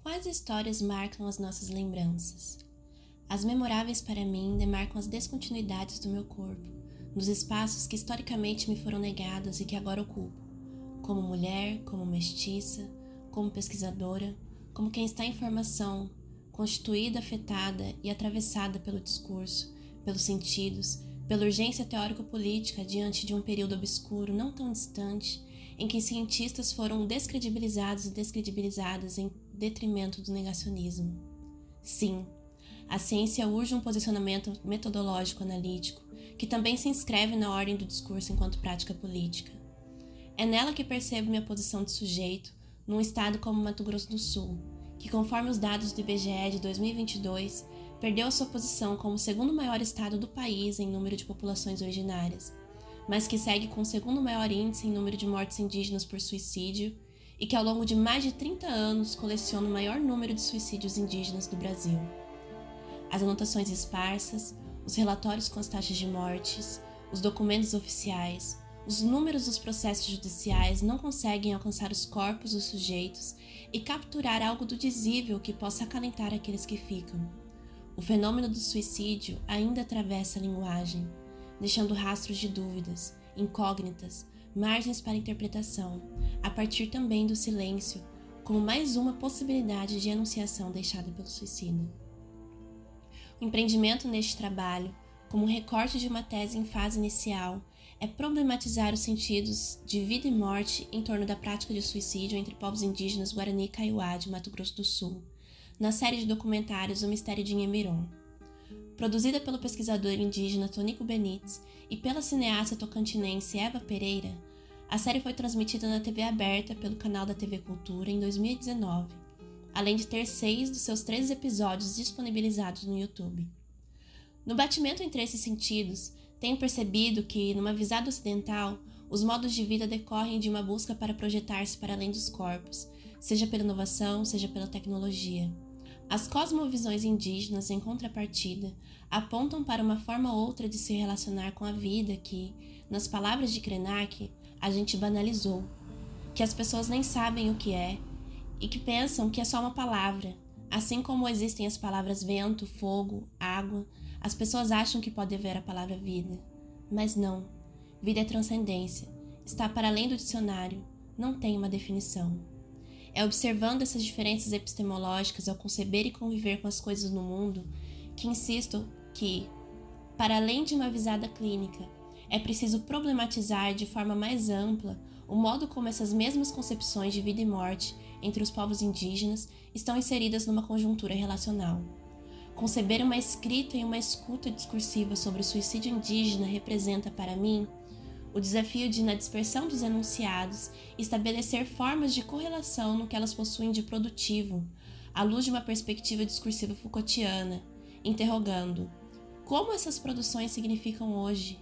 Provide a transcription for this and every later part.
Quais histórias marcam as nossas lembranças? As memoráveis para mim demarcam as descontinuidades do meu corpo, nos espaços que historicamente me foram negados e que agora ocupo, como mulher, como mestiça, como pesquisadora, como quem está em formação, constituída, afetada e atravessada pelo discurso, pelos sentidos, pela urgência teórico-política diante de um período obscuro não tão distante, em que cientistas foram descredibilizados e descredibilizadas em detrimento do negacionismo. Sim, a ciência urge um posicionamento metodológico analítico, que também se inscreve na ordem do discurso enquanto prática política. É nela que percebo minha posição de sujeito num estado como Mato Grosso do Sul, que, conforme os dados do IBGE de 2022, perdeu a sua posição como o segundo maior estado do país em número de populações originárias, mas que segue com o segundo maior índice em número de mortes indígenas por suicídio e que ao longo de mais de 30 anos coleciona o maior número de suicídios indígenas do Brasil. As anotações esparsas, os relatórios com as taxas de mortes, os documentos oficiais, os números dos processos judiciais não conseguem alcançar os corpos dos sujeitos e capturar algo do dizível que possa acalentar aqueles que ficam. O fenômeno do suicídio ainda atravessa a linguagem, deixando rastros de dúvidas, incógnitas, margens para interpretação, a partir também do silêncio, como mais uma possibilidade de enunciação deixada pelo suicida. O empreendimento neste trabalho, como um recorte de uma tese em fase inicial, é problematizar os sentidos de vida e morte em torno da prática de suicídio entre povos indígenas Guarani e Kaiowá de Mato Grosso do Sul, na série de documentários O Mistério de Inhemiron. Produzida pelo pesquisador indígena Tonico Benítez e pela cineasta tocantinense Eva Pereira, a série foi transmitida na TV aberta pelo canal da TV Cultura em 2019, além de ter 6 dos seus 13 episódios disponibilizados no YouTube. No batimento entre esses sentidos, tenho percebido que, numa visada ocidental, os modos de vida decorrem de uma busca para projetar-se para além dos corpos, seja pela inovação, seja pela tecnologia. As cosmovisões indígenas, em contrapartida, apontam para uma forma ou outra de se relacionar com a vida que, nas palavras de Krenak, a gente banalizou, que as pessoas nem sabem o que é e que pensam que é só uma palavra. Assim como existem as palavras vento, fogo, água, as pessoas acham que pode haver a palavra vida. Mas não. Vida é transcendência, está para além do dicionário, não tem uma definição. É observando essas diferenças epistemológicas ao conceber e conviver com as coisas no mundo que insisto que, para além de uma visada clínica, é preciso problematizar de forma mais ampla o modo como essas mesmas concepções de vida e morte entre os povos indígenas estão inseridas numa conjuntura relacional. Conceber uma escrita e uma escuta discursiva sobre o suicídio indígena representa, para mim, o desafio de, na dispersão dos enunciados, estabelecer formas de correlação no que elas possuem de produtivo, à luz de uma perspectiva discursiva Foucaultiana, interrogando: como essas produções significam hoje?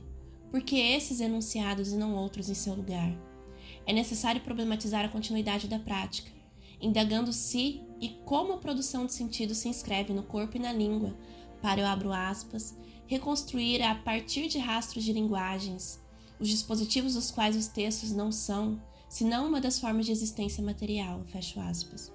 Por que esses enunciados e não outros em seu lugar? É necessário problematizar a continuidade da prática, indagando se e como a produção de sentido se inscreve no corpo e na língua, para, eu abro aspas, reconstruir a partir de rastros de linguagens, os dispositivos dos quais os textos não são, senão uma das formas de existência material, fecho aspas.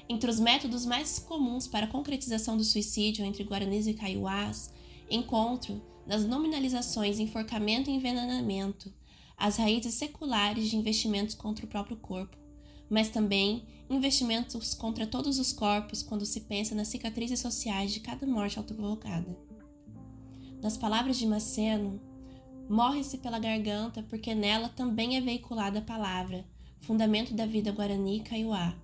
Entre os métodos mais comuns para a concretização do suicídio entre guaranis e kaiowás, encontro, nas nominalizações enforcamento e envenenamento, as raízes seculares de investimentos contra o próprio corpo, mas também investimentos contra todos os corpos quando se pensa nas cicatrizes sociais de cada morte autoprovocada. Nas palavras de Maceno, morre-se pela garganta porque nela também é veiculada a palavra, fundamento da vida guarani e kaiowá.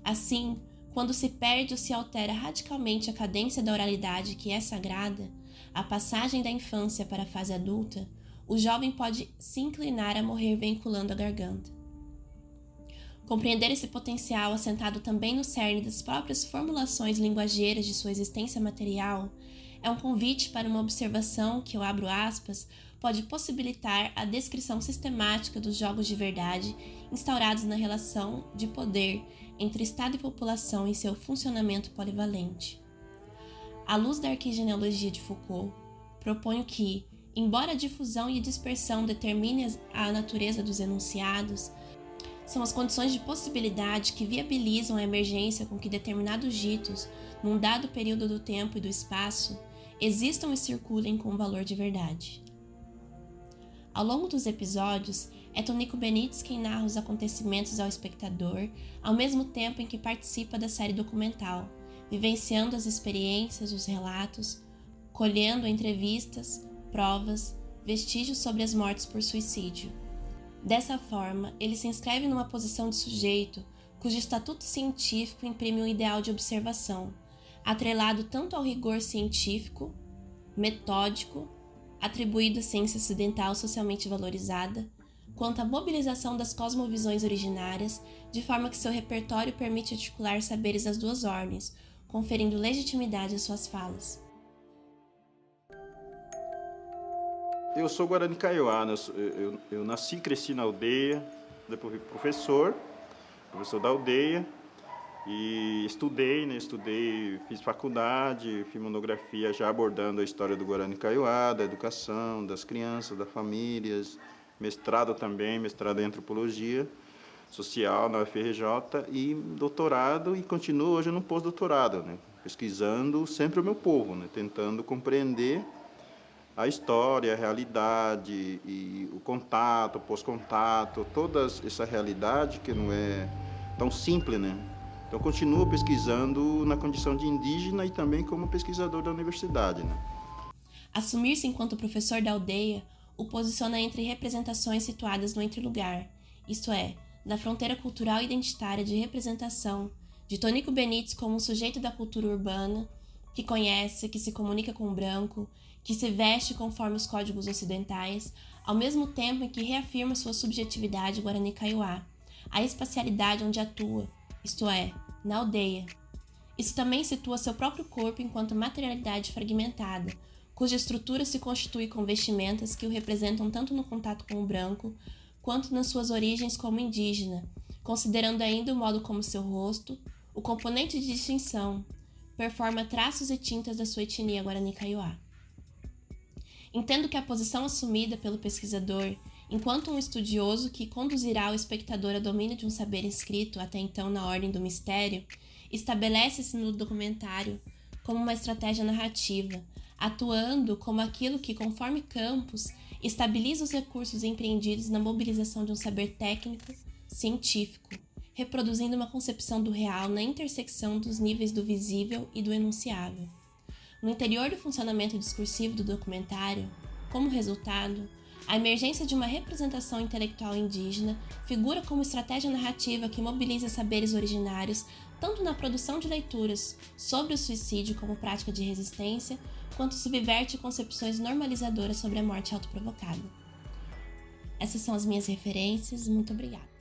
Assim, quando se perde ou se altera radicalmente a cadência da oralidade que é sagrada, a passagem da infância para a fase adulta, o jovem pode se inclinar a morrer vinculando a garganta. Compreender esse potencial assentado também no cerne das próprias formulações linguageiras de sua existência material é um convite para uma observação que, eu abro aspas, pode possibilitar a descrição sistemática dos jogos de verdade instaurados na relação de poder entre Estado e população em seu funcionamento polivalente. À luz da arquigenealogia de Foucault, proponho que, embora a difusão e dispersão determine a natureza dos enunciados, São as condições de possibilidade que viabilizam a emergência com que determinados ditos, num dado período do tempo e do espaço, existam e circulem com valor de verdade. Ao longo dos episódios, é Tonico Benítez quem narra os acontecimentos ao espectador, ao mesmo tempo em que participa da série documental, vivenciando as experiências, os relatos, colhendo entrevistas, provas, vestígios sobre as mortes por suicídio. Dessa forma, ele se inscreve numa posição de sujeito cujo estatuto científico imprime um ideal de observação, atrelado tanto ao rigor científico, metódico, atribuído à ciência ocidental socialmente valorizada, quanto à mobilização das cosmovisões originárias, de forma que seu repertório permite articular saberes das duas ordens, conferindo legitimidade às suas falas. Eu sou Guarani Kaiowá, né? Eu nasci e cresci na aldeia, depois fui professor da aldeia, e estudei, fiz faculdade, fiz monografia já abordando a história do Guarani Kaiowá, da educação, das crianças, das famílias, mestrado em antropologia social na UFRJ e doutorado, e continuo hoje no pós-doutorado, né? Pesquisando sempre o meu povo, né? Tentando compreender a história, a realidade e o contato, o pós-contato, toda essa realidade que não é tão simples, né? Então, continuo pesquisando na condição de indígena e também como pesquisador da universidade, né? Assumir-se enquanto professor da aldeia o posiciona entre representações situadas no entrelugar, isto é, na fronteira cultural e identitária de representação de Tonico Benítez como um sujeito da cultura urbana, que conhece, que se comunica com o branco, que se veste conforme os códigos ocidentais, ao mesmo tempo em que reafirma sua subjetividade Guarani Kaiowá, a espacialidade onde atua, isto é, na aldeia. Isso também situa seu próprio corpo enquanto materialidade fragmentada, cuja estrutura se constitui com vestimentas que o representam tanto no contato com o branco, quanto nas suas origens como indígena, considerando ainda o modo como seu rosto, o componente de distinção, performa traços e tintas da sua etnia Guarani Kaiowá. Entendo que a posição assumida pelo pesquisador, enquanto um estudioso que conduzirá o espectador ao domínio de um saber inscrito até então na ordem do mistério, estabelece-se no documentário como uma estratégia narrativa, atuando como aquilo que, conforme Campos, estabiliza os recursos empreendidos na mobilização de um saber técnico, científico, reproduzindo uma concepção do real na intersecção dos níveis do visível e do enunciável. No interior do funcionamento discursivo do documentário, como resultado, a emergência de uma representação intelectual indígena figura como estratégia narrativa que mobiliza saberes originários tanto na produção de leituras sobre o suicídio como prática de resistência, quanto subverte concepções normalizadoras sobre a morte autoprovocada. Essas são as minhas referências. Muito obrigada.